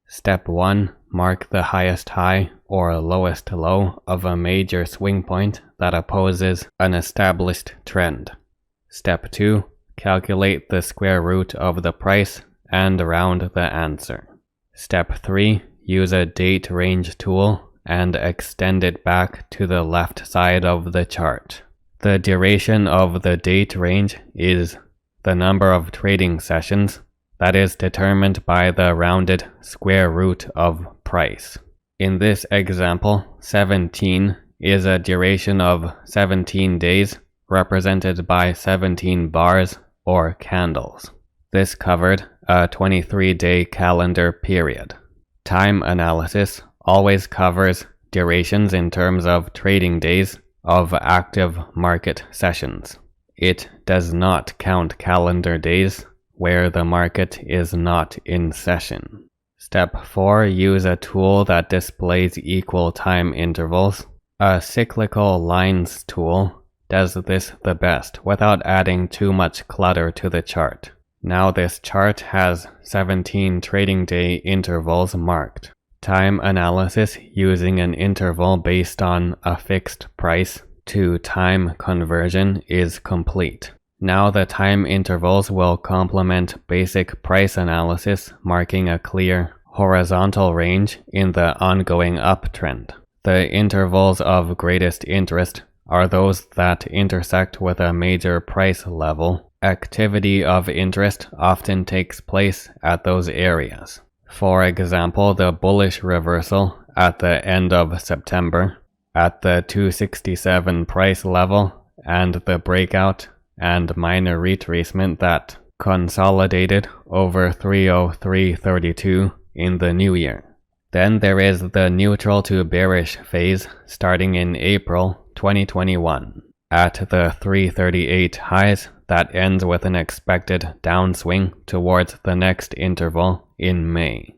Step 1. Mark the highest high or lowest low of a major swing point that opposes an established trend. Step 2. Calculate the square root of the price and round the answer. Step 3. Use a date range tool and extend it back to the left side of the chart. The duration of the date range is the number of trading sessions that is determined by the rounded square root of price. In this example, 17 is a duration of 17 days represented by 17 bars or candles. This covered a 23-day calendar period. Time analysis always covers durations in terms of trading days of active market sessions. It does not count calendar days where the market is not in session. Step 4. Use a tool that displays equal time intervals. A cyclical lines tool does this the best without adding too much clutter to the chart. Now this chart has 17 trading day intervals marked. Time analysis using an interval based on a fixed price to time conversion is complete. Now the time intervals will complement basic price analysis, marking a clear horizontal range in the ongoing uptrend. The intervals of greatest interest are those that intersect with a major price level. Activity of interest often takes place at those areas. For example, the bullish reversal at the end of September at the 267 price level and the breakout and minor retracement that consolidated over 303.32 in the new year. Then there is the neutral to bearish phase starting in April 2021 at the 338 highs that ends with an expected downswing towards the next interval in May.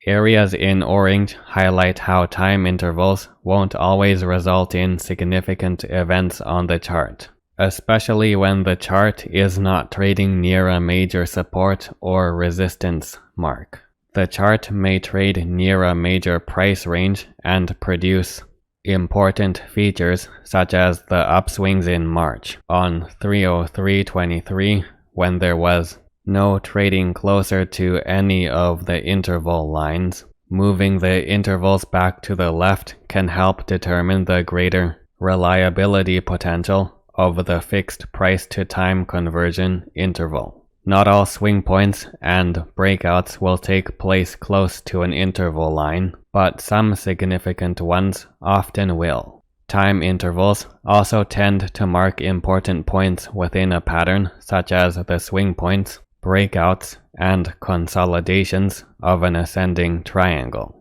Areas in orange highlight how time intervals won't always result in significant events on the chart, especially when the chart is not trading near a major support or resistance mark. The chart may trade near a major price range and produce important features such as the upswings in March on 303.23 when there was no trading closer to any of the interval lines. Moving the intervals back to the left can help determine the greater reliability potential of the fixed price to time conversion interval. Not all swing points and breakouts will take place close to an interval line, but some significant ones often will. Time intervals also tend to mark important points within a pattern, such as the swing points, breakouts, and consolidations of an ascending triangle.